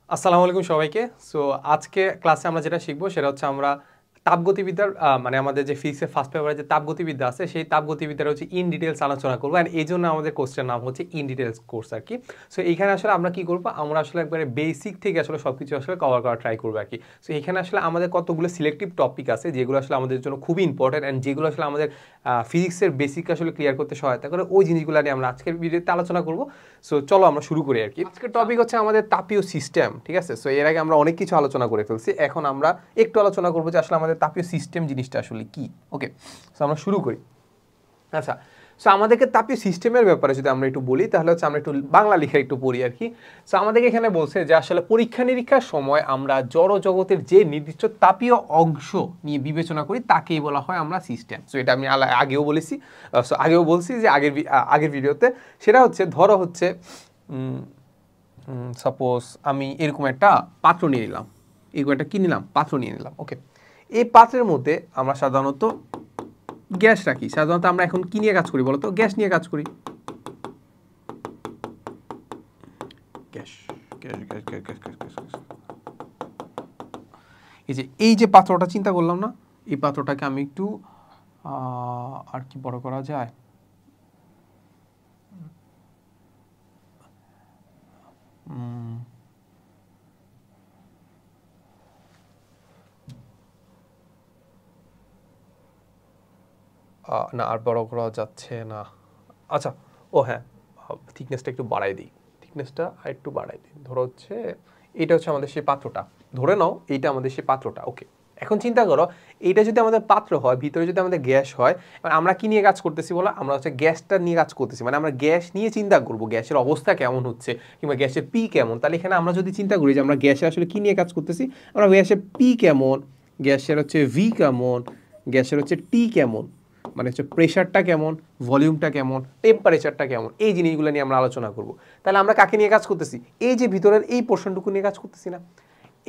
আসসালামু আলাইকুম সবাইকে। সো আজকে ক্লাসে আমরা যেটা শিখবো সেটা হচ্ছে আমরা তাপগতিবিদ্যার মানে আমাদের যে ফিজিক্সের ফার্স্ট পেপারে যে তাপগতিবিদ্যা আছে সেই তাপগতিবিদ্যার হচ্ছে ইন ডিটেলস আলোচনা করবো। অ্যান্ড এই জন্য আমাদের কোর্সটার নাম হচ্ছে ইন ডিটেলস কোর্স আর কি। সো এইখানে আসলে আমরা কি করবো, আমরা আসলে একবারে বেসিক থেকে আসলে সব কিছু আসলে কভার করা ট্রাই করবো আর কি। সো এখানে আসলে আমাদের কতগুলো সিলেক্টিভ টপিক আছে যেগুলো আসলে আমাদের জন্য খুবই ইম্পর্টেন্ট অ্যান্ড যেগুলো আসলে আমাদের ফিজিক্সের বেসিক আসলে ক্লিয়ার করতে সহায়তা করে, ওই জিনিসগুলো নিয়ে আমরা আজকের ভিডিওতে আলোচনা করবো। সো চলো আমরা শুরু করি আর কি। আজকের টপিক হচ্ছে আমাদের তাপীয় সিস্টেম, ঠিক আছে। সো এর আগে আমরা অনেক কিছু আলোচনা করে ফেলছি, এখন আমরা একটু আলোচনা করবো যে আসলে আমাদের তাপীয় সিস্টেম জিনিসটা আসলে কি। ওকে, সো আমরা শুরু করি। আচ্ছা, সো আমাদেরকে তাপীয় সিস্টেমের ব্যাপারে যদি আমরা একটু বলি তাহলে হচ্ছে আমরা একটু বাংলা লেখা একটু পড়ি আর কি। সো আমাদেরকে এখানে বলছে যে আসলে পরীক্ষা নিরীক্ষার সময় আমরা জড় জগতের যে নির্দিষ্ট তাপীয় অংশ নিয়ে বিবেচনা করি তাকেই বলা হয় আমরা সিস্টেম। সো এটা আমি আগেও বলেছি, সো আগেও বলছি যে আগের ভিডিওতে। সেটা হচ্ছে ধরো হচ্ছে সাপোজ আমি এরকম একটা পাত্র নিয়ে নিলাম, এরকম একটা কি নিলাম, পাত্র নিয়ে নিলাম। ওকে, এই পাত্রের মধ্যে আমরা সাধারণত গ্যাস রাখি। সাধারণত আমরা এখন কি নিয়ে কাজ করি বলো তো? গ্যাস নিয়ে কাজ করি। Gas gas gas gas gas gas gas gas. এই যে পাত্রটা চিন্তা করলাম না, এই পাত্রটাকে আমি একটু আর কি বড় করা যায়। না, আর বড় করা যাচ্ছে না। আচ্ছা, ও হ্যাঁ, থিকনেসটা একটু বাড়াই দিই, থিকনেসটা আর একটু বাড়াই দিই। ধরো হচ্ছে এইটা হচ্ছে আমাদের সেই পাত্রটা, ধরে নাও এইটা আমাদের সেই পাত্রটা। ওকে, এখন চিন্তা করো এইটা যদি আমাদের পাত্র হয়, ভিতরে যদি আমাদের গ্যাস হয়, আমরা কি নিয়ে কাজ করতেছি বলো? আমরা হচ্ছে গ্যাসটা নিয়ে কাজ করতেছি, মানে আমরা গ্যাস নিয়ে চিন্তা করবো গ্যাসের অবস্থা কেমন হচ্ছে কিংবা গ্যাসের পি কেমন। তাহলে এখানে আমরা যদি চিন্তা করি যে আমরা গ্যাসে আসলে কি নিয়ে কাজ করতেছি, আমরা গ্যাসের পি কেমন, গ্যাসের হচ্ছে ভি কেমন, গ্যাসের হচ্ছে টি কেমন, মানে হচ্ছে প্রেশারটা কেমন, ভলিউমটা কেমন, টেম্পারেচারটা কেমন, এই জিনিসগুলো নিয়ে আমরা আলোচনা করব। তাহলে আমরা কাকে নিয়ে কাজ করতেছি? এই যে ভিতরের এই পোর্শনটুকু নিয়ে কাজ করতেছি না?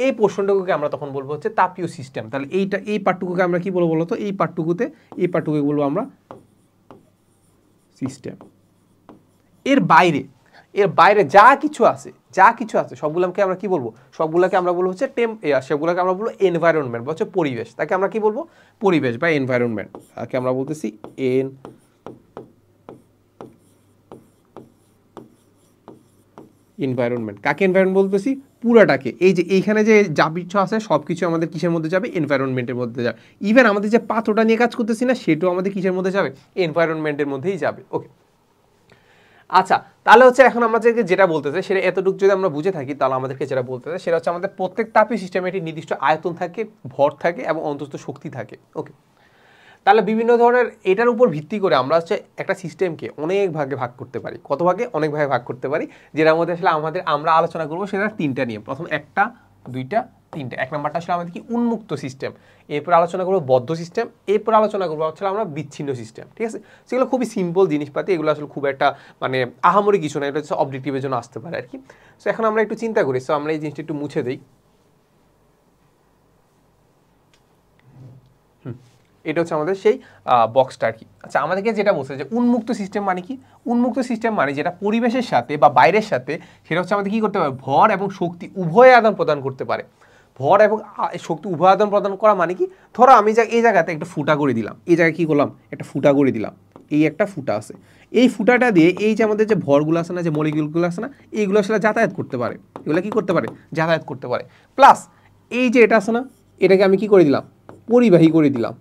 এই পোর্শনটুকুকে আমরা তখন বলবো হচ্ছে তাপীয় সিস্টেম। তাহলে এই পার্টটুকুকে আমরা কি বলবো বলতো? এই পার্টটুকুকে বলবো আমরা সিস্টেম। এর বাইরে যা কিছু আছে সবগুলোকে আমরা কি বলবো? সবগুলোকে আমরা বলবো হচ্ছে সেগুলোকে আমরা বলবো এনভায়রনমেন্ট বা হচ্ছে পরিবেশ। তাকে আমরা কি বলবো? পরিবেশ বা এনভায়রনমেন্ট। তাকে আমরা বলতেছি এনভায়রনমেন্ট। কাকে এনভায়রনমেন্ট বলতেছি? পুরাটাকে। এই যে এইখানে যে যা কিছু আছে সব কিছু আমাদের কিসের মধ্যে যাবে? এনভায়রনমেন্টের মধ্যে যাবে। ইভেন আমাদের যে পাত্রটা নিয়ে কাজ করতেছি না, সেটাও আমাদের কিসের মধ্যে যাবে? এনভায়রনমেন্টের মধ্যেই যাবে। ওকে, আচ্ছা, তাহলে হচ্ছে এখন আমরা যেটা বলতে চাই সেটা এতটুকু যদি আমরা বুঝে থাকি, তাহলে আমাদেরকে যেটা বলতে চাই সেটা হচ্ছে আমাদের প্রত্যেক তাপীয় সিস্টেমে একটি নির্দিষ্ট আয়তন থাকে, ভর থাকে এবং অন্তস্থ শক্তি থাকে। ওকে, তাহলে বিভিন্ন ধরনের এটার উপর ভিত্তি করে আমরা হচ্ছে একটা সিস্টেমকে অনেক ভাগে ভাগ করতে পারি। কত ভাগে? অনেক ভাগে ভাগ করতে পারি, যেটার মধ্যে আসলে আমরা আলোচনা করবো সেটা তিনটা নিয়ে। প্রথম একটা, দুইটা, তিনটা। এক নম্বরটা আসলে আমাদের কি? উন্মুক্ত সিস্টেম। এরপর আলোচনা করবো বদ্ধ সিস্টেম, এরপর আলোচনা করবো হচ্ছে আমরা বিচ্ছিন্ন সিস্টেম। ঠিক আছে, সেগুলো খুবই সিম্পল জিনিসপাতি, এগুলো আসলে খুব একটা মানে আহামরি কিছু না, এটা হচ্ছে অবজেক্টিভের জন্য আসতে পারে আর কি। সো এখন আমরা একটু চিন্তা করি, সো আমরা এই জিনিসটা একটু মুছে দিই। এটা হচ্ছে আমাদের সেই বক্সটা আর কি। আচ্ছা, আমাদেরকে যেটা বলছে যে উন্মুক্ত সিস্টেম মানে কি? উন্মুক্ত সিস্টেম মানে যেটা পরিবেশের সাথে বা বাইরের সাথে, সেটা হচ্ছে আমাদের কি করতে পারে? ভর এবং শক্তি উভয় আদান প্রদান করতে পারে। ভর এবং শক্তি উভয় আদান প্রদান করা মানে কি? ধরো আমি এই জায়গাতে একটা ফুটা করে দিলাম, এই জায়গায় কি করলাম? একটা ফুটা করে দিলাম, এই একটা ফুটা আছে। এই ফুটাটা দিয়ে এই যে আমাদের যে ভরগুলো আছে না, যে মলিকিউলগুলো আছে না, এইগুলো আসলে যাতায়াত করতে পারে। এগুলো কি করতে পারে? যাতায়াত করতে পারে। প্লাস এই যে এটা আছে না, এটাকে আমি কি করে দিলাম? পরিবাহী করে দিলাম।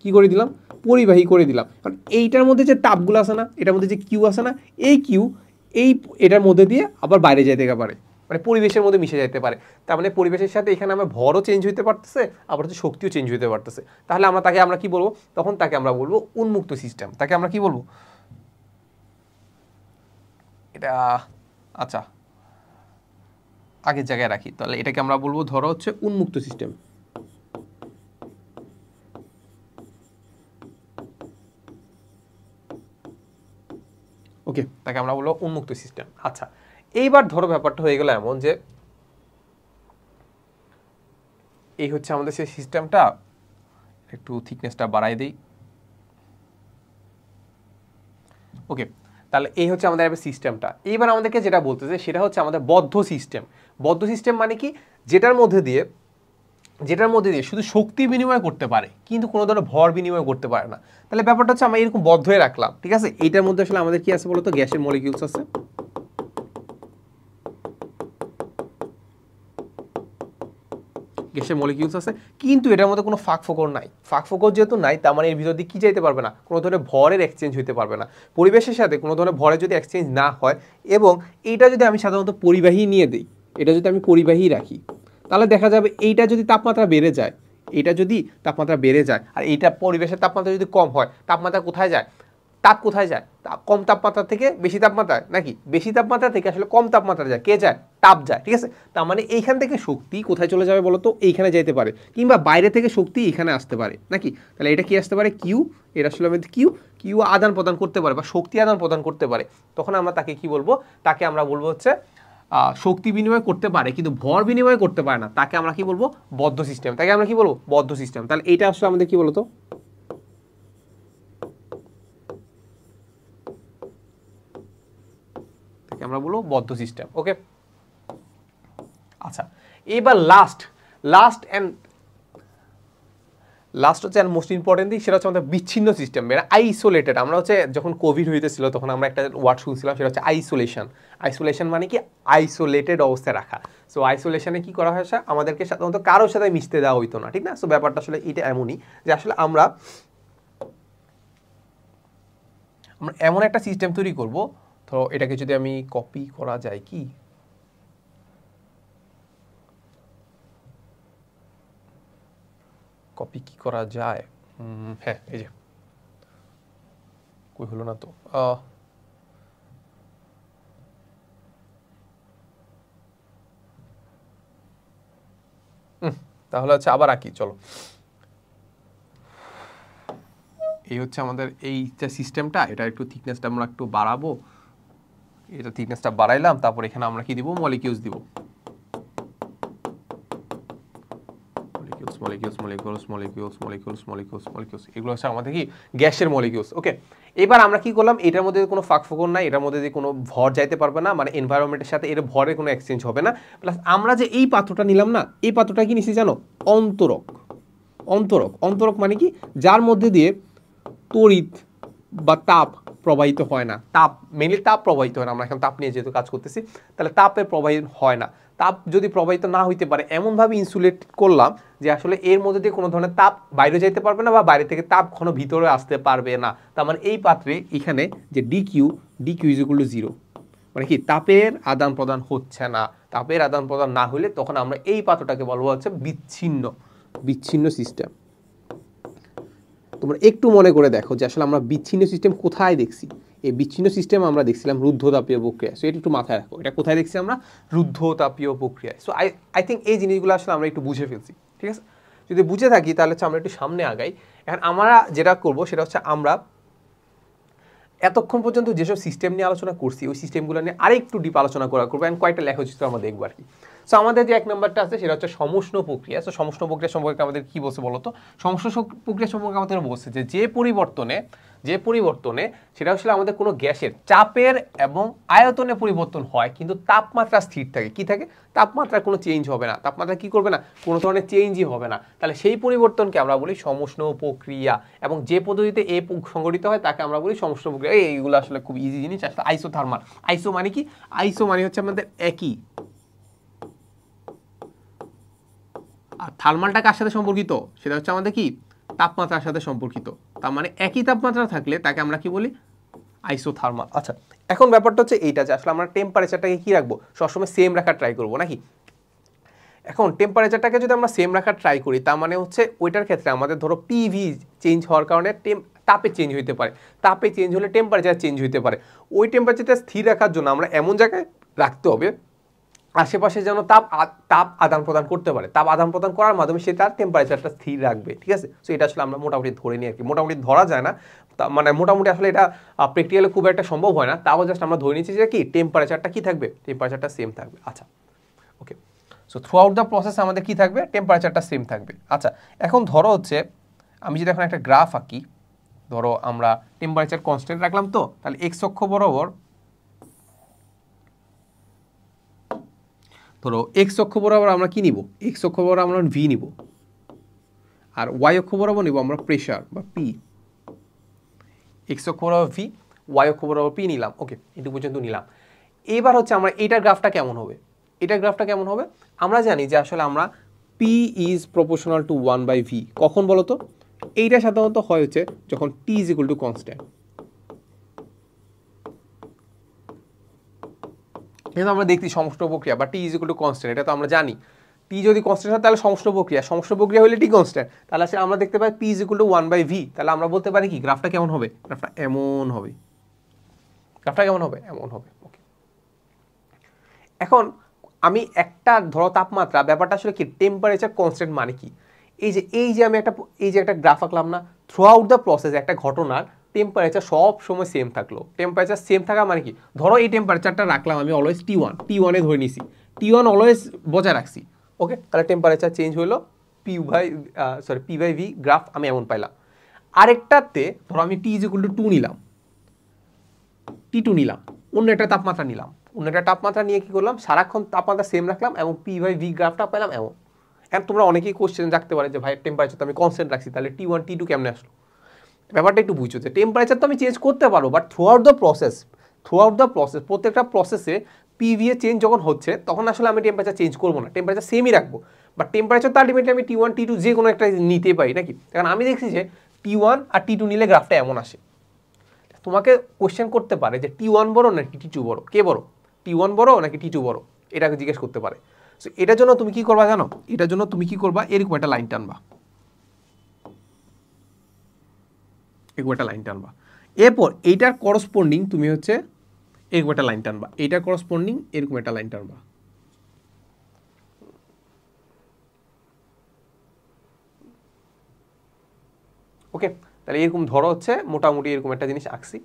কি করে দিলাম? পরিবাহী করে দিলাম। কারণ এইটার মধ্যে যে তাপগুলো আছে না, এটার মধ্যে যে কিউ আছে না, এই কিউ এটার মধ্যে দিয়ে আবার বাইরে যেতে পারে, মানে পরিবেশের মধ্যে মিশে যেতে পারে। তার মানে পরিবেশের সাথে এখানে আমার ভরও চেঞ্জ হতে পারতেছে, আবার হচ্ছে শক্তিও চেঞ্জ হতে পারতেছে। তাহলে আমরা কি বলবো তখন? তাকে আমরা বলবো উন্মুক্ত সিস্টেম। তাকে আমরা কি বলবো? এটা আচ্ছা, আগের জায়গায় রাখি। তাহলে এটাকে আমরা বলবো ধরো হচ্ছে উন্মুক্ত সিস্টেম। ওকে, তাকে আমরা বলবো উন্মুক্ত সিস্টেম। আচ্ছা, এইবার ধরো ব্যাপারটা হয়ে গেল এমন যে এই হচ্ছে আমাদের সেই সিস্টেমটা, একটু থিকনেসটা বাড়াই দেই। ওকে, তাহলে এই হচ্ছে আমাদের সিস্টেমটা। এইবার আমাদেরকে যেটা বলতেছে সেটা হচ্ছে আমাদের বদ্ধ সিস্টেম। বদ্ধ সিস্টেম মানে কি, যেটার মধ্যে দিয়ে শুধু শক্তি বিনিময় করতে পারে কিন্তু কোনো ধরনের ভর বিনিময় করতে পারে না। তাহলে ব্যাপারটা হচ্ছে আমরা এরকম বদ্ধ হয়ে রাখলাম, ঠিক আছে। এইটার মধ্যে আসলে আমাদের কি আছে বলতো, গ্যাসের মলিকিউলস আছে, গ্যাসের মলিকিউলস আছে, কিন্তু এটার মধ্যে কোনো ফাঁক ফোকর নাই। ফাঁক ফোকর যেহেতু নাই, তার মানে এর ভিতর দিয়ে কি যাইতে পারবে না, কোনো ধরনের ভরের এক্সচেঞ্জ হইতে পারবে না। পরিবেশের সাথে কোনো ধরনের ভরের যদি এক্সচেঞ্জ না হয়, এবং এইটা যদি আমি সাধারণত পরিবাহী নিয়ে দিই, এটা যদি আমি পরিবাহী রাখি, তাহলে দেখা যাবে এইটা যদি তাপমাত্রা বেড়ে যায়, এটা যদি তাপমাত্রা বেড়ে যায়, আর এইটা পরিবেশের তাপমাত্রা যদি কম হয়, তাপমাত্রা কোথায় যায়, তাপ কোথায় যায়, কম তাপমাত্রা থেকে বেশি তাপমাত্রায়, নাকি বেশি তাপমাত্রা থেকে আসলে কম তাপমাত্রা যায়, কে যায়, তাপ যায়, ঠিক আছে। তার মানে এইখান থেকে শক্তি কোথায় চলে যাবে বলতো, এইখানে যাইতে পারে, কিংবা বাইরে থেকে শক্তি এখানে আসতে পারে, নাকি। তাহলে এটা কি আসতে পারে, কিউ, এটা আসলে আমাদের কিউ আদান প্রদান করতে পারে বা শক্তি আদান প্রদান করতে পারে। তখন আমরা তাকে কি বলবো, তাকে আমরা বলবো হচ্ছে শক্তি বিনিময় করতে পারে কিন্তু ভর বিনিময় করতে পারে না, তাকে আমরা কি বলবো, বদ্ধ সিস্টেম। তাকে আমরা কি বলবো, বদ্ধ সিস্টেম। তাহলে এটা আসলে আমাদের কি বলতো, আমরা বলবো বদ্ধ সিস্টেম। ওকে, আচ্ছা, এবার লাস্ট হচ্ছে মোস্ট ইম্পর্টেন্ট দিক, সেটা হচ্ছে আমাদের বিচ্ছিন্ন সিস্টেম, এটা আইসোলেটেড। আমরা হচ্ছে যখন কোভিড হইতেছিল তখন আমরা একটা ওয়ার্ড শুনছিলাম, সেটা হচ্ছে আইসোলেশন। আইসোলেশন মানে কি, আইসোলেটেড অবস্থায় রাখা। সো আইসোলেশনে কি করা হয়েছে, আমাদেরকে সাধারণত কারোর সাথে মিশতে দেওয়া হইতো না, ঠিক না। সো ব্যাপারটা আসলে এটা এমনই যে আসলে আমরা এমন একটা সিস্টেম তৈরি করব, তো এটাকে যদি আমি কপি করা যায়, কি কপি কি করা যায়, হ্যাঁ এই যে, কই হলো না তো, তাহলে হচ্ছে আবার আঁকি, চলো। এই হচ্ছে আমাদের এই যে সিস্টেমটা, এটা একটু থিকনেসটা আমরা একটু বাড়াবো, এটা থিকনেসটা বাড়াইলাম, তারপর এখানে আমরা কি দিব, মলিকিউলস দিব, এগুলো হচ্ছে আমাদের কি, গ্যাসের মলিকিউলস। ওকে, এবার আমরা কি করলাম, এটার মধ্যে কোনো ফাঁক ফোকর নাই, এটার মধ্যে কোনো ভর যাইতে পারবে না, মানে এনভায়রনমেন্টের সাথে এর ভরের কোনো এক্সচেঞ্জ হবে না। প্লাস আমরা যে এই পাত্রটা নিলাম না, এই পাত্রটা কি নিছি জানো, অন্তরক। অন্তরক মানে কি, যার মধ্যে দিয়ে তড়িৎ বা তাপ প্রবাহিত হয় না। তাপ মেনলি তাপ প্রবাহিত হয় না, আমরা এখন তাপ নিয়ে যেহেতু কাজ করতেছি, তাহলে তাপের প্রবাহিত হয় না। তাপ যদি প্রবাহিত না হইতে পারে, এমনভাবে ইনসুলেট করলাম যে আসলে এর মধ্যে দিয়ে কোনো ধরনের তাপ বাইরে যেতে পারবে না, বা বাইরে থেকে তাপ কোনো ভিতরে আসতে পারবে না। তার মানে এই পাত্রে এখানে যে ডিকিউ ইজ ইকুয়াল টু 0, মানে কি, তাপের আদান প্রদান হচ্ছে না। তাপের আদান প্রদান না হলে তখন আমরা এই পাত্রটাকে বলবো হচ্ছে বিচ্ছিন্ন সিস্টেম। তোমরা একটু মনে করে দেখো যে আসলে আমরা বিচ্ছিন্ন সিস্টেম কোথায় দেখছি। এই বিচ্ছিন্ন সিস্টেম আমরা দেখছিলাম রুদ্ধতাপীয় প্রক্রিয়া। সো এটা একটু মাথায় রাখো, এটা কোথায় দেখছি আমরা, রুদ্ধতাপীয় প্রক্রিয়ায়। সো আই থিঙ্ক এই জিনিসগুলো আসলে আমরা একটু বুঝে ফেলছি, ঠিক আছে। যদি বুঝে থাকি তাহলে হচ্ছে আমরা একটু সামনে আগাই। এখন আমরা যেটা করবো সেটা হচ্ছে, আমরা এতক্ষণ পর্যন্ত যেসব সিস্টেম নিয়ে আলোচনা করছি, ওই সিস্টেমগুলো নিয়ে আরেকটু ডিপ আলোচনা করবো, এবং কয়েকটা লেখচিত্র আমরা দেখবো আর কি। সো আমাদের যে 1 নম্বরটা আছে সেটা হচ্ছে সমষ্ণ প্রক্রিয়া। সো সমষ্ণ প্রক্রিয়া সম্পর্কে আমাদের কি বলছে বলতো, সমষ্ণ প্রক্রিয়া সম্পর্কে আমাদের বলছে যে পরিবর্তনে সেটা আসলে আমাদের কোনো গ্যাসের চাপের এবং আয়তনে পরিবর্তন হয়, কিন্তু তাপমাত্রা স্থির থাকে। কি থাকে, তাপমাত্রার কোনো চেঞ্জ হবে না, তাপমাত্রা কি করবে না, কোনো ধরনের চেঞ্জই হবে না। তাহলে সেই পরিবর্তনকে আমরা বলি সমষ্ণ প্রক্রিয়া, এবং যে পদ্ধতিতে এ সংঘটিত হয় তাকে আমরা বলি সমষ্ণ প্রক্রিয়া। এইগুলো আসলে খুব ইজি জিনিস। আসলে আইসোথার্মাল, আইসো মানে কি, আইসো মানে হচ্ছে আমাদের একই, আর থার্মালটা কার সাথে সম্পর্কিত, সেটা হচ্ছে আমাদের কি, তাপমাত্রার সাথে সম্পর্কিত। তার মানে একই তাপমাত্রা থাকলে তাকে আমরা কি বলি, আইসোথার্মাল। আচ্ছা, এখন ব্যাপারটা হচ্ছে এইটা যে আসলে আমরা টেম্পারেচারটাকে কি রাখবো, সবসময় সেম রাখার ট্রাই করবো, নাকি। এখন টেম্পারেচারটাকে যদি আমরা সেম রাখার ট্রাই করি, তার মানে হচ্ছে ওইটার ক্ষেত্রে আমাদের ধরো পিভি চেঞ্জ হওয়ার কারণে তাপে চেঞ্জ হইতে পারে, তাপে চেঞ্জ হলে টেম্পারেচার চেঞ্জ হইতে পারে। ওই টেম্পারেচারটা স্থির রাখার জন্য আমরা এমন জায়গায় রাখতে হবে আশেপাশে যেন তাপ আদান প্রদান করতে পারে, তাপ আদান প্রদান করার মাধ্যমে সে তার টেম্পারেচারটা স্থির রাখবে, ঠিক আছে। সো এটা আসলে আমরা মোটামুটি ধরে নিই আর কি, মোটামুটি ধরা যায় না, মানে মোটামুটি আসলে এটা প্র্যাকটিক্যালি খুব একটা সম্ভব হয় না, তাও জাস্ট আমরা ধরে নিচ্ছি যে কি, টেম্পারেচারটা কি থাকবে, টেম্পারেচারটা সেম থাকবে। আচ্ছা, okay. So throughout the process আমাদের কি থাকবে, টেম্পারেচারটা সেম থাকবে। আচ্ছা, এখন ধরো হচ্ছে আমি যদি এখন একটা গ্রাফ আঁকি, ধরো আমরা টেম্পারেচার কনস্ট্যান্ট রাখলাম, তো তাহলে এক্স অক্ষ বরাবর, ধরো এক্স অক্ষ বরাবর আমরা কি নিব, এক্স অক্ষ বরাবর আমরা ভি নিব, আর ওয়াই অক্ষ বরাবর নিব আমরা প্রেশার বা পি। এক্স অক্ষ বরাবর ভি, ওয়াই অক্ষ বরাবর পি নিলাম। ওকে, এটুকু পর্যন্ত নিলাম। এবার হচ্ছে আমরা এটার গ্রাফটা কেমন হবে, এটার গ্রাফটা কেমন হবে, আমরা জানি যে আসলে আমরা P is proportional to 1/v। কখন বলো তো? এইটা সাধারণত হয় হচ্ছে যখন টি ইজ ইকুয়াল টু কনস্ট্যান্ট। এটা আমরা দেখছি সমষ্টি প্রক্রিয়া বা টি ইজ ইকুয়াল টু কনস্ট্যান্ট, এটা তো আমরা জানি। টি যদি কনস্ট্যান্ট হয় তাহলে সমষ্টি প্রক্রিয়া, সমষ্টি প্রক্রিয়া হলে টি কনস্ট্যান্ট, তাহলে আসলে আমরা দেখতে পাই P is equal to 1/v। তাহলে আমরা বলতে পারি কি গ্রাফটা কেমন হবে, গ্রাফটা এমন হবে, গ্রাফটা কেমন হবে, এমন হবে। ওকে, এখন আমি একটা ধরো তাপমাত্রা, ব্যাপারটা আসলে কি টেম্পারেচার কনস্ট্যান্ট মানে কি, এই যে আমি একটা গ্রাফ আঁকলাম না, থ্রু আউট দ্য প্রসেস একটা ঘটনার টেম্পারেচার সব সময় সেম থাকলো। টেম্পারেচার সেম থাকা মানে কি, ধরো এই টেম্পারেচারটা রাখলাম আমি অলওয়েজ টি ওয়ানে ধরে নিছি, টি1 অলওয়েজ বজায় রাখছি। ওকে, তাহলে টেম্পারেচার চেঞ্জ হলো পি/ভি গ্রাফ আমি এমন পাইলাম। আরেকটাতে ধরো আমি টি ইজ ইকুয়াল টু 2 নিলাম, টি2 নিলাম, অন্য একটা তাপমাত্রা নিলাম, অন্য একটা তাপমাত্রা নিয়ে কি করলাম, সারাক্ষণ তাপমাত্রা সেম রাখলাম এবং পি/ভি গ্রাফটা পেলাম এমন। এখন তোমরা অনেকেই কোশ্চেন রাখতে পারে যে ভাই টেম্পারেচার তো আমি কনস্ট্যান্ট রাখছি, তাহলে টি1 টি2 কেমনে আসলো? ব্যাপারটা একটু বুঝছো যে টেম্পারেচার তো আমি চেঞ্জ করতে পারবো, but through out the process প্রত্যেকটা প্রসেসে পিভি এ চেঞ্জ যখন হচ্ছে তখন আসলে আমি টেম্পারেচার চেঞ্জ করবো না, টেম্পারেচার সেমই রাখবো। বাট টেম্পারেচার তো আলটিমেটলি আমি টি1 টি2 যে কোনো একটা নিতে পারি নাকি, কারণ আমি দেখছি যে টি1 আর টি2 নিলে গ্রাফটা এমন আসে। তোমাকে কোশ্চেন করতে পারে যে টি1 বড় নাকি টি2 বড়, কে বড়, টি1 বড় নাকি টি2 বড়, এটাকে জিজ্ঞেস করতে পারে। সো এটার জন্য তুমি কি করবা জানো, এটার জন্য তুমি কি করবা, এরকম একটা লাইন টানবা, এরকম একটা লাইন টানবা। এরপর এইটার করসপন্ডিং তুমি হচ্ছে এরকম একটা লাইন টানবা, এইটার করসপন্ডিং এরকম একটা লাইন টানবা। ওকে, তাহলে এরকম ধরো হচ্ছে মোটামুটি এরকম একটা জিনিস আঁকছি,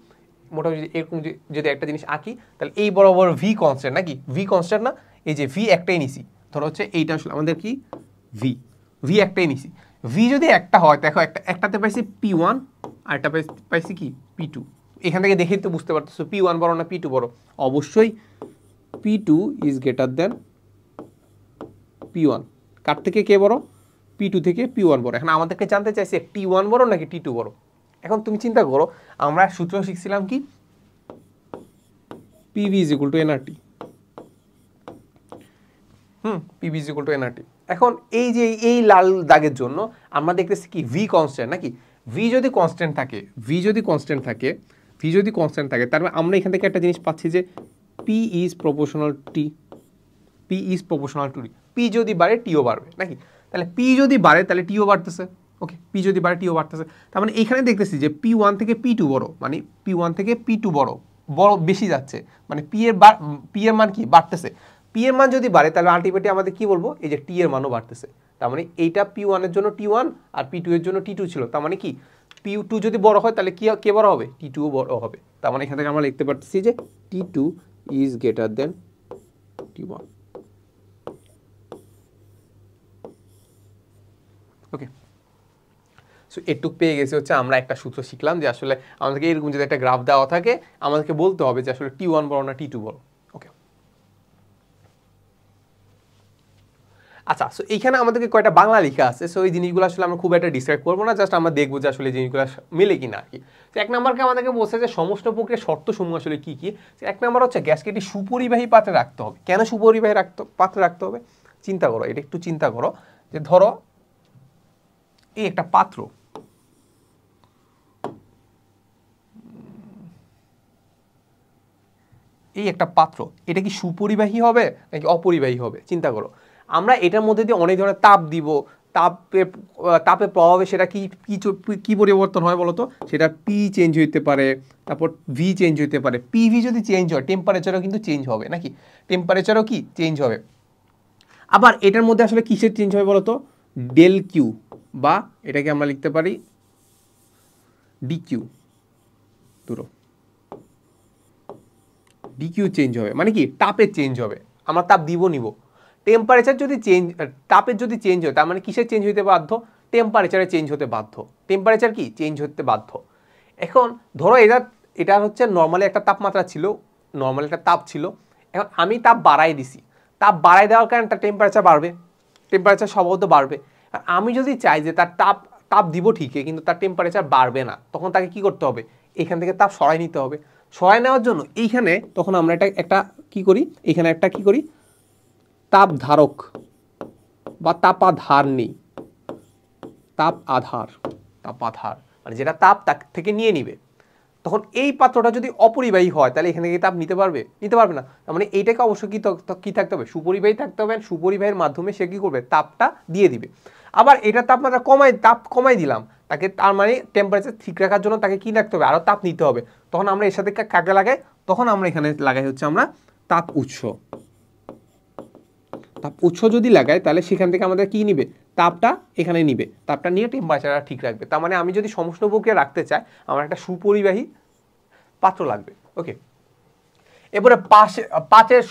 মোটামুটি এরকম যদি একটা জিনিস আঁকি, তাহলে এই বরাবর ভি কনস্ট্যান্ট নাকি, ভি কনস্ট্যান্ট না, এই যে ভি একটাই নিছি, ধরো হচ্ছে এইটা আসলে আমাদের কি ভি একটাই নিছি। ভি যদি একটা হয়, দেখো একটাতে পাইছি পি1 আর একটা পাইছি কি পি2। এখান থেকে দেখেই তো বুঝতে পারতেছো পি1 বড় না পি2 বড়, অবশ্যই পি2 ইজ গ্রেটার দেন পি1। কার থেকে কে বড়, পি2 থেকে পি1 বড়। এখন আমাদেরকে জানতে চাইছে টি1 বড় নাকি টি2 বড়। এখন তুমি চিন্তা করো, আমরা সূত্র শিখছিলাম কি, PV is equal to nRT. PV is equal to nRT. এখন এই যে এই লাল দাগের জন্য আমরা দেখতেছি কি ভি কনস্ট্যান্ট নাকি, ভি যদি কনস্ট্যান্ট থাকে তার মানে আমরা এখান থেকে একটা জিনিস পাচ্ছি যে P is proportional to T. P যদি বাড়ে টিও বাড়বে নাকি, তাহলে পি যদি বাড়ে তাহলে টিও বাড়তেছে। ওকে, পি যদি বাড়ে টিও বাড়তেছে, তার মানে এখানে দেখতেছি যে পি1 থেকে পি2 বড়, মানে পি1 থেকে পি2 বড় বেশি যাচ্ছে, মানে পি এর মান কি বাড়তেছে। পি এর মান যদি বাড়ে তাহলে আলটিমেটলি আমাদের কি বলবো, এই যে টি এর মানও বাড়তেছে। তার মানে এইটা পি1 এর জন্য টি1 আর পি2 এর জন্য টি2 ছিল, তার মানে কি পি2 যদি বড় হয় তাহলে কি কে বড় হবে, টি2 বড় হবে। তার মানে এখান থেকে আমরা লিখতে পারতেছি যে টি2 ইজ গ্রেটার দেন টি1। ওকে, সো এটুক পেয়ে গেছে হচ্ছে আমরা একটা সূত্র শিখলাম যে আসলে আমাদেরকে এরকম যদি একটা গ্রাফ দেওয়া থাকে আমাদেরকে বলতে হবে যে আসলে টি1 বড় না টি2 বড়। ওকে, আচ্ছা, সো এইখানে আমাদেরকে কয়টা বাংলা লেখা আছে, সো এই জিনিসগুলো আসলে আমরা খুব একটা ডিসক্রাইব করবো না, জাস্ট আমরা দেখবো যে আসলে এই জিনিসগুলো মিলে কিনা আর কি। তো এক নম্বরকে আমাদেরকে বলছে যে সমস্ত প্রক্রিয়ার শর্তসমূহ আসলে কি কি। এক নম্বর হচ্ছে গ্যাসকে একটি সুপরিবাহী পাত্রে রাখতে হবে। কেন সুপরিবাহী পাত্রে রাখতে হবে, চিন্তা করো, এটা একটু চিন্তা করো যে ধরো এই একটা পাত্র, এই একটা পাত্র, এটা কি সুপরিবাহী হবে নাকি অপরিবাহী হবে, চিন্তা করো। আমরা এটার মধ্যে দিয়ে অনেক ধরনের তাপ দিব, তাপের প্রভাবে সেটা কি পরিবর্তন হয় বলতো, সেটা পি চেঞ্জ হইতে পারে, তারপর ভি চেঞ্জ হইতে পারে। পিভি যদি চেঞ্জ হয় টেম্পারেচারও কিন্তু চেঞ্জ হবে নাকি, টেম্পারেচারও কি চেঞ্জ হবে। আবার এটার মধ্যে আসলে কিসের চেঞ্জ হবে বলতো, ডেল কিউ, বা এটাকে আমরা লিখতে পারি ডি কিউ, দুটো ডিকিউ চেঞ্জ হবে, মানে কি তাপের চেঞ্জ হবে, আমরা তাপ দিব নিব। টেম্পারেচার যদি তাপের যদি চেঞ্জ হয় তার মানে কিসের চেঞ্জ হতে বাধ্য, টেম্পারেচারে চেঞ্জ হতে বাধ্য, টেম্পারেচার কি চেঞ্জ হতে বাধ্য। এখন ধরো এটা হচ্ছে নর্মালি একটা তাপমাত্রা ছিল, নর্মালি একটা তাপ ছিল, এখন আমি তাপ বাড়াই দিছি, তাপ বাড়াই দেওয়ার কারণে তার টেম্পারেচার বাড়বে, টেম্পারেচার সম্ভবত বাড়বে। আমি যদি চাই যে তার তাপ দিব ঠিকই কিন্তু তার টেম্পারেচার বাড়বে না, তখন তাকে কি করতে হবে, এখান থেকে তাপ সরাই নিতে হবে। সরাই নেওয়ার জন্য এইখানে তখন আমরা একটা কি করি, এখানে একটা কি করি, তাপ ধারক বা তাপাধার নেই, তাপ আধার, মানে যেটা তাপ থেকে নিয়ে নিবে। তখন এই পাত্রটা যদি অপরিবাহী হয় তাহলে এখানে কি তাপ নিতে পারবে, নিতে পারবে না। তার মানে এইটাকে অবশ্যই কি থাকতে হবে, সুপরিবাহী থাকতে হবে। সুপরিবাহীর মাধ্যমে সে কি করবে, তাপটা দিয়ে দিবে। আবার এটা তাপমাত্রা তাপ কমাই দিলাম তাকে, তার মানে টেম্পারেচার ঠিক রাখার জন্য তাকে কি রাখতে হবে, আরো তাপ নিতে হবে। তখন আমরা এর সাথে কাকে লাগাই, তখন আমরা এখানে লাগাই হচ্ছে আমরা তাপ উৎস। তাপ উৎস যদি লাগাই তাহলে সেখান থেকে আমাদের কি নিবে, তাপটা এখানে নিবে, তাপটা নিয়ে টেম্পারেচারটা ঠিক রাখবে। তার মানে আমি যদি সমষ্ণ প্রক্রিয়া রাখতে চাই আমার একটা সুপরিবাহী পাত্র লাগবে। ওকে, এবারে পাঁচের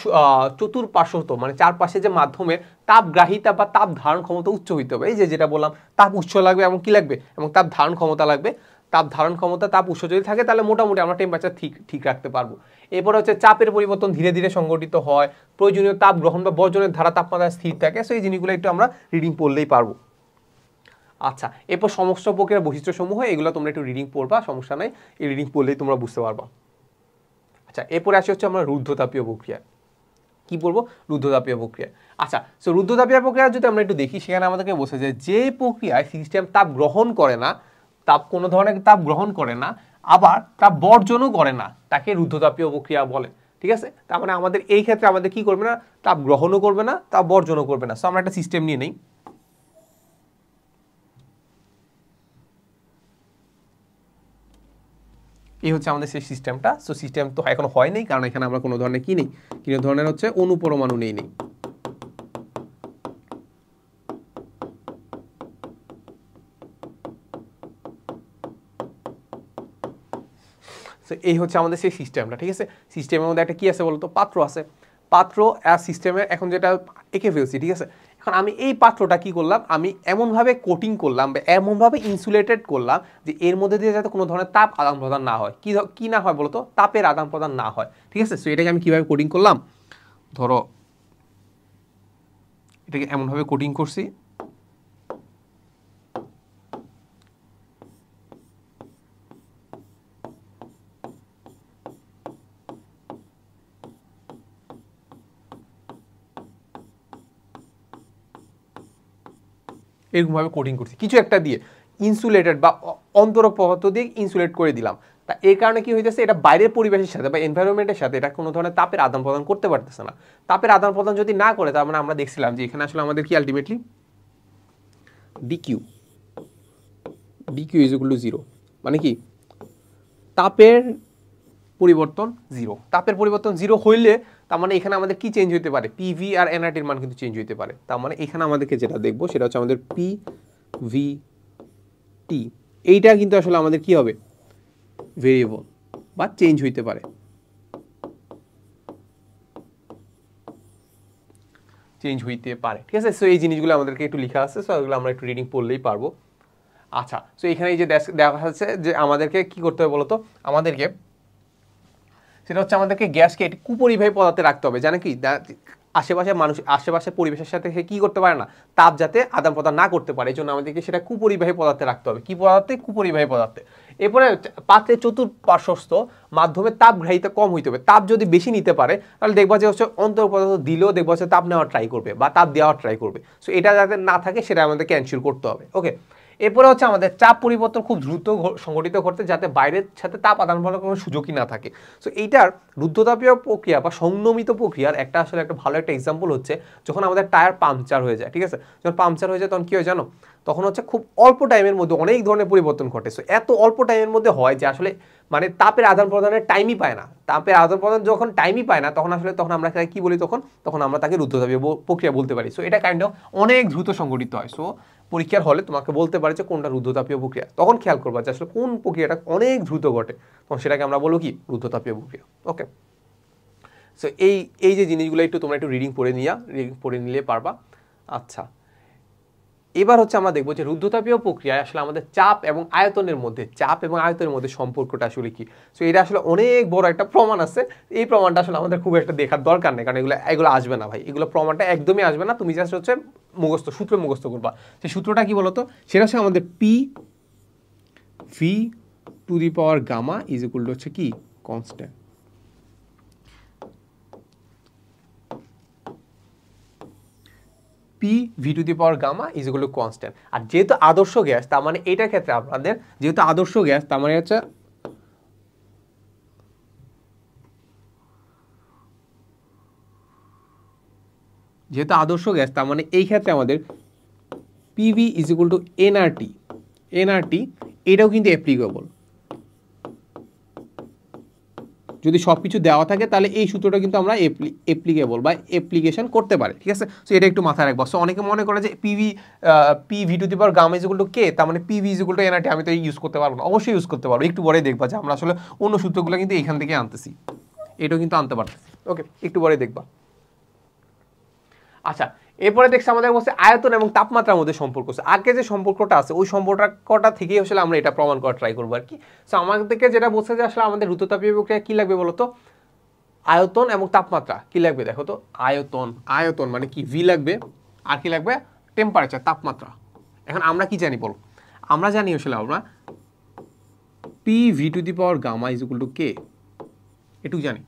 চতুর্পার্শ্বস্থ মানে চারপাশে যে মাধ্যমের তাপগ্রাহিতা বা তাপ ধারণ ক্ষমতা উচ্চ হইতে হবে। এই যেটা বললাম, তাপ উৎস লাগবে এবং কি লাগবে, এবং তাপ ধারণ ক্ষমতা লাগবে। তাপ ধারণ ক্ষমতা, তাপ উৎস যদি থাকে তাহলে মোটামুটি আমরা টেম্পারেচার ঠিক রাখতে পারবো। এরপরে হচ্ছে চাপের পরিবর্তন ধীরে ধীরে সংঘটিত হয়, প্রয়োজনীয় তাপ গ্রহণ বা বর্জনের ধারা তাপমাত্রা স্থির থাকে। সো এই জিনিসগুলো একটু আমরা রিডিং পড়লেই পারবো। আচ্ছা, এরপর সমস্ত প্রক্রিয়ার বৈশিষ্ট্যসমূহ, এগুলো তোমরা একটু রিডিং পড়বা, সমস্যা নাই, এই রিডিং পড়লেই তোমরা বুঝতে পারবা। আচ্ছা, এরপরে আসে হচ্ছে আমরা রুদ্ধতাপীয় প্রক্রিয়া। কি বলবো, রুদ্ধতাপীয় প্রক্রিয়া। আচ্ছা, সো রুদ্ধতাপীয় প্রক্রিয়া যদি আমরা একটু দেখি, সেখানে আমাদেরকে বলছে যে প্রক্রিয়ায় সিস্টেম তাপ গ্রহণ করে না, কোনো ধরনের তাপ গ্রহণ করে না, আবার তাপ বর্জনও করে না, তাকে রুদ্ধতাপীয় প্রক্রিয়া বলে। ঠিক আছে, তার মানে আমাদের এই ক্ষেত্রে আমাদের কি করবে না, তাপ গ্রহণও করবে না, তাপ বর্জনও করবে না। সো আমরা একটা সিস্টেম নিয়ে নেই। এই হচ্ছে আমাদের সেই সিস্টেমটা। সো সিস্টেম তো এখন হয় নাই, কারণ এখানে আমরা কোনো ধরনের কি নেই, কোনো ধরনের হচ্ছে অনুপরমাণু নেই। সো এই হচ্ছে আমাদের সেই সিস্টেমটা। ঠিক আছে, সিস্টেমের মধ্যে একটা কি আছে বলতো, পাত্র আছে। পাত্র আর সিস্টেমের এখন যেটা এঁকে ফেলছি। ঠিক আছে, এখন আমি এই পাত্রটা কি করলাম, আমি এমনভাবে কোটিং করলাম বা এমনভাবে ইনসুলেটেড করলাম যে এর মধ্যে দিয়ে যাতে কোনো ধরনের তাপ আদান প্রদান না হয়। কি না হয় বলতো, তাপের আদান প্রদান না হয়। ঠিক আছে, সো এটাকে আমি কিভাবে কোটিং করলাম, ধরো এটাকে এমনভাবে কোটিং করছি, এরকমভাবে কোটিং করছি কিছু একটা দিয়ে, ইনসুলেটেড বা অন্তরক পদার্থ দিয়ে ইনসুলেট করে দিলাম। তা এই কারণে কি হইতেছে, এটা বাইরের পরিবেশের সাথে বা এনভায়রনমেন্টের সাথে এটা কোনো ধরনের তাপের আদান প্রদান করতে পারতেছে না। তাপের আদান প্রদান যদি না করে, তার মানে আমরা দেখছিলাম যে এখানে আসলে আমাদের কি ultimately DQ is equal two zero, মানে কি তাপের পরিবর্তন জিরো। তাপের পরিবর্তন জিরো হইলে তার মানে এখানে আমাদের কি চেঞ্জ হইতে পারে, পিভি আর এনআরটির মান কিন্তু চেঞ্জ হইতে পারে। তার মানে এখানে আমাদেরকে যেটা দেখবো সেটা হচ্ছে আমাদের পিভিটি, এইটা কিন্তু আসলে আমাদের কি হবে, ভেরিয়েবল বা চেঞ্জ হইতে পারে, ঠিক আছে। সো এই জিনিসগুলো আমাদেরকে একটু লেখা আছে, সো এগুলো আমরা একটু রিডিং পড়লেই পারবো। আচ্ছা, সো এখানে এই যে দেখা যাচ্ছে যে আমাদেরকে কি করতে হবে বলতো, আমাদেরকে সেটা হচ্ছে আমাদেরকে গ্যাসকে একটি কুপরিবাহী পদার্থে রাখতে হবে, জানে কি আশেপাশে পরিবেশের সাথে সে কি করতে পারে না, তাপ যাতে আদান প্রদান না করতে পারে, এই জন্য আমাদেরকে সেটা কুপরিবাহী পদার্থে রাখতে হবে। কি পদার্থে, কুপরিবাহী পদার্থে। এরপরে পাত্রের চতুর্পার্শ্বস্থ মাধ্যমে তাপগ্রাহিতা কম হইতে হবে। তাপ যদি বেশি নিতে পারে তাহলে দেখবা যে হচ্ছে অন্তর পদার্থ দিলেও দেখবা হচ্ছে তাপ নেওয়ার ট্রাই করবে বা তাপ দেওয়ার ট্রাই করবে। সো এটা যাতে না থাকে সেটা আমাদেরকে এনশিওর করতে হবে। ওকে, এরপরে হচ্ছে আমাদের চাপ পরিবর্তন খুব দ্রুত সংঘটিত করতে, যাতে বাইরের সাথে তাপ আদান প্রদানের কোনো সুযোগই না থাকে। সো এইটার রুদ্ধতাপীয় প্রক্রিয়া বা সংনমিত প্রক্রিয়ার আসলে একটা ভালো একটা এক্সাম্পল হচ্ছে যখন আমাদের টায়ার পাংচার হয়ে যায়। ঠিক আছে, যখন পাংচার হয়ে যায় তখন কি হয় জানো, তখন হচ্ছে খুব অল্প টাইমের মধ্যে অনেক ধরনের পরিবর্তন ঘটে। সো এত অল্প টাইমের মধ্যে হয় যে আসলে মানে তাপের আদান প্রদানের টাইমই পায় না। তাপের আদান প্রদান যখন টাইমই পায় না তখন আমরা কি বলি, তখন আমরা তাকে রুদ্ধতাপীয় প্রক্রিয়া বলতে পারি। সো এটা কাইন্ড অফ অনেক দ্রুত সংঘটিত হয়। সো পরীক্ষার হলে তোমাকে বলতে পারে যে কোনটা রুদ্ধতাপীয় প্রক্রিয়া, তখন খেয়াল করবা যে আসলে কোন প্রক্রিয়াটা অনেক দ্রুত ঘটে, তখন সেটাকে আমরা বলবো কি, রুদ্ধতাপীয় প্রক্রিয়া। ওকে, সো এই যে জিনিসগুলো তোমরা একটু রিডিং পড়ে নিলে পারবা। আচ্ছা, এবার হচ্ছে আমরা দেখবো যে রুদ্ধতাপীয় প্রক্রিয়ায় আসলে আমাদের চাপ এবং আয়তনের মধ্যে সম্পর্কটা আসলে কি। সো এটা আসলে অনেক বড় একটা প্রমাণ আছে, এই প্রমাণটা আসলে আমাদের খুব একটা দেখার দরকার নেই, কারণ এগুলো আসবে না ভাই, এগুলো প্রমাণটা একদমই আসবে না, তুমি জাস্ট হচ্ছে সূত্র মুখস্থ করবা। সেই সূত্রটা কি বলতো, সেটা হচ্ছে আমাদের P V to the power gamma is equal to হচ্ছে কি constant. P V to the power gamma is equal to constant. আর যেহেতু আদর্শ গ্যাস, তার মানে এটার ক্ষেত্রে আপনাদের যেহেতু আদর্শ গ্যাস, তার মানে হচ্ছে এই ক্ষেত্রে আমাদের PV is equal to nRT, এটাও কিন্তু অ্যাপ্লিকেবল। যদি সব কিছু দেওয়া থাকে তাহলে এই সূত্রটা কিন্তু আমরা অ্যাপ্লিকেবল বা অ্যাপ্লিকেশন করতে পারি, ঠিক আছে। সো এটা একটু মাথায় রাখবো। সো অনেকে মনে করে যে P V to the power gamma is equal to K, তার মানে PV is equal to NRT, আমি তো ইউজ করতে পারবো না। অবশ্যই ইউজ করতে পারবো, একটু পরে দেখবা যে আমরা আসলে অন্য সূত্রগুলো কিন্তু এখান থেকে আনতেছি, এটাও কিন্তু আনতে পারতেছি। ওকে, একটু পরে দেখবা। আচ্ছা, এরপরে দেখছি আমাদের বলছে আয়তন এবং তাপমাত্রার মধ্যে সম্পর্ক আছে। আগে যে সম্পর্কটা আছে ওই সম্পর্কটা থেকেই আসলে আমরা এটা প্রমাণ করার ট্রাই করবো আর কি। সো আমাদেরকে যেটা বলছে যে আসলে আমাদের রুদ্ধতাপীয় প্রক্রিয়া কি লাগবে বলতো, আয়তন এবং তাপমাত্রা কি লাগবে, দেখো তো, আয়তন মানে কি ভি লাগবে, আর কি লাগবে টেম্পারেচার, তাপমাত্রা। এখন আমরা কি জানি বল, আমরা জানি আসলে আমরা P V to the power gamma is equal to K, এটুকু জানি।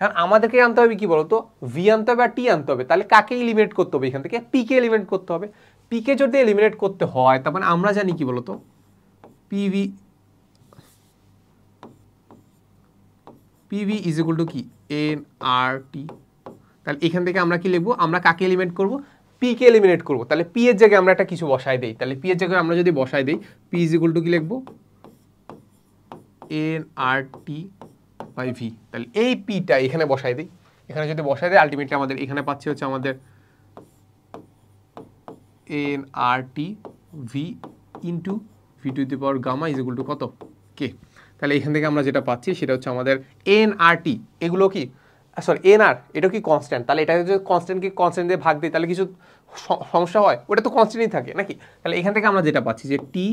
এখন আমাদেরকে আনতে হবে কি বলতো, ভি আনতে হবে আর টি আনতে হবে। তাহলে কাকে এলিমিনেট করতে হবে এখান থেকে, পি কে এলিমিনেট করতে হবে। পি কে যদি এলিমিনেট করতে হয়, তার মানে আমরা জানি কি বলতো, পিভি ইজ ইকুয়াল টু কি এন আর টি। তাহলে এখান থেকে আমরা কি লিখবো, আমরা কাকে এলিমিনেট করব, পি কে এলিমিনেট করব। তাহলে পি এর জায়গায় আমরা একটা কিছু বসাই দেই, তাহলে পি এর জায়গায় আমরা যদি বসাই দেই, পি ইজ ইকুয়াল টু কি লিখবো, N R T by V. তাহলে এই পিটা এখানে বসাই দিই, এখানে যদি বসাই দিই আলটিমেটলি আমাদের এখানে পাচ্ছি হচ্ছে আমাদের N R T V into V to the power gamma is equal to কত কে। তাহলে এখান থেকে আমরা যেটা পাচ্ছি সেটা হচ্ছে আমাদের এন আর টি, এগুলো কি সরি এন আর, এটা কি কনস্ট্যান্ট, তাহলে এটা যদি কনস্ট্যান্ট দিয়ে ভাগ দিই তাহলে কিছু সমস্যা হয়, ওটা তো কনস্ট্যান্টই থাকে নাকি। তাহলে এখান থেকে আমরা যেটা পাচ্ছি যে T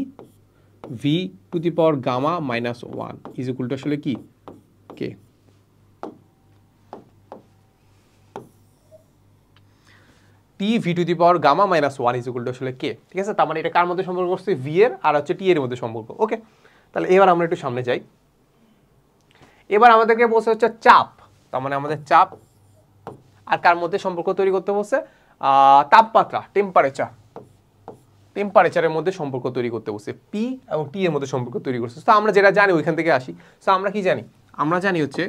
V to the power gamma minus one is equal to আসলে কি K. T V to the power gamma minus one is equal to আসলে কে, ঠিক আছে। তার মানে এটা কার মধ্যে সম্পর্ক করছে, ভি এর আর হচ্ছে টি এর মধ্যে সম্পর্ক। ওকে, তাহলে এবার আমরা একটু সামনে যাই। এবার আমাদেরকে বলছে হচ্ছে চাপ, তার মানে আমাদের চাপ আর কার মধ্যে সম্পর্ক তৈরি করতে বলছে, তাপমাত্রা, টেম্পারেচারের মধ্যে সম্পর্ক তৈরি করতে বলছে, পি এবং টি এর মধ্যে সম্পর্ক তৈরি করছে। তো আমরা যেটা জানি ওইখান থেকে আসি। সো আমরা কি জানি, আমরা জানি হচ্ছে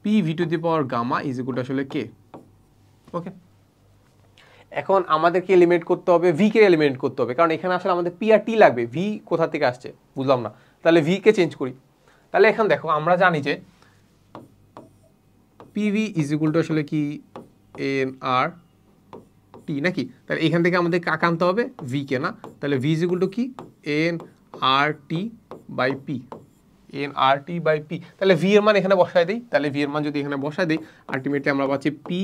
P V to the power gamma is equal to আসলে কে। ওকে, এখন আমাদেরকে এলিমিনেট করতে হবে, ভি কে এলিমিনেট করতে হবে, কারণ এখানে আসলে আমাদের পি আর টি লাগবে, ভি কোথা থেকে আসছে বুঝলাম না। তাহলে ভি কে চেঞ্জ করি। তাহলে এখন দেখো আমরা জানি যে পিভি ইজ ইকুয়াল টু আসলে কি এন আর টি নাকি। তাহলে এখান থেকে আমাদের কাকে আনতে হবে, ভি কে না। তাহলে ভি ইজ ইকুয়াল টু কি N R T by P, তাহলে ভি এর মান এখানে বসায় দিই। তাহলে ভি এর মান যদি এখানে বসায় দিই আলটিমেটলি আমরা পাচ্ছি পি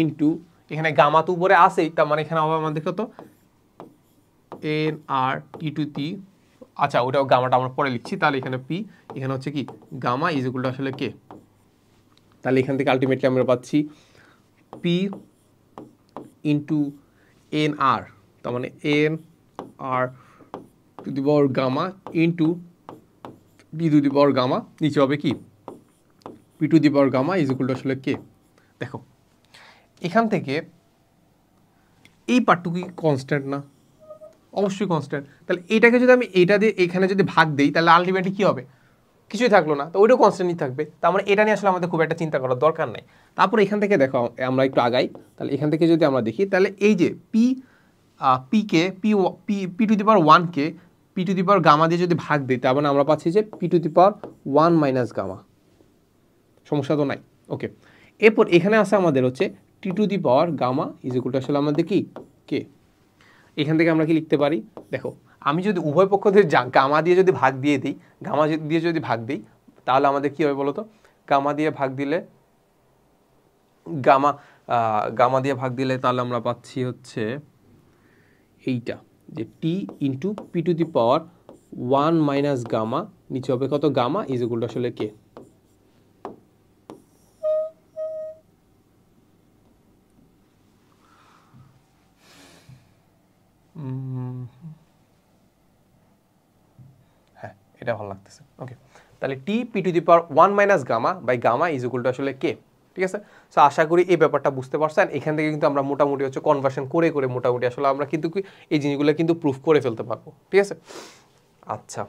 ইন্টু এখানে গামা তো উপরে আসেই, তার মানে এখানে হবে আমাদের কত এন আর টি টু টি, আচ্ছা ওটাও গামাটা আমরা পরে লিখছি। তাহলে এখানে পি, এখানে হচ্ছে কি গামা ইজ ইকুয়াল টু আসলে কে। তাহলে এখান থেকে আলটিমেটলি আমরা পাচ্ছি পি ইন্টু এন আর, তার মানে N R to the power gamma into P to the power gamma, নিচে হবে কি P to the power gamma is equal to আসলে কে। দেখো এখান থেকে এই পার্টটুকু কনস্ট্যান্ট না, অবশ্যই কনস্ট্যান্ট। তাহলে এটাকে যদি আমি এটা দিয়ে এখানে যদি ভাগ দিই তাহলে আলটিমেটলি কি হবে, কিছুই থাকলো না, তো ওইটাও কনস্ট্যান্টই থাকবে। তার মানে এটা নিয়ে আসলে আমাদের খুব একটা চিন্তা করার দরকার নাই। তারপর এখান থেকে দেখো আমরা একটু আগাই, তাহলে এখান থেকে যদি আমরা দেখি তাহলে এই যে পিকে পি টু দি পাওয়ার ওয়ানকে P to the power gamma দিয়ে যদি ভাগ দিই তার মানে আমরা পাচ্ছি যে P to the power one minus gamma, সমস্যা তো নাই। ওকে, এরপর এখানে আসে আমাদের হচ্ছে T to the power gamma is equal to আসলে আমাদের কি কে। এখান থেকে আমরা কি লিখতে পারি, দেখো আমি যদি উভয় পক্ষদের গামা দিয়ে যদি ভাগ দিয়ে দিই, তাহলে আমাদের কি হবে বলতো, গামা দিয়ে ভাগ দিলে তাহলে আমরা পাচ্ছি হচ্ছে এইটা যে T into P to the power 1 minus gamma, নিচে হবে কত গামা ইজ ইকুয়াল টু আসলে কে। হ্যাঁ, এটা ভালো লাগতেছে। ওকে, তাহলে T P to the power 1 minus gamma by gamma is equal to আসলে কে। ঠিক আছে, সো আশা করি এই ব্যাপারটা বুঝতে পারছেন। এখান থেকে কিন্তু আমরা মোটামুটি হচ্ছে কনভার্সন করে মোটামুটি আসলে আমরা কিন্তু এই জিনিসগুলো কিন্তু প্রুফ করে ফেলতে পারবো। ঠিক আছে, আচ্ছা।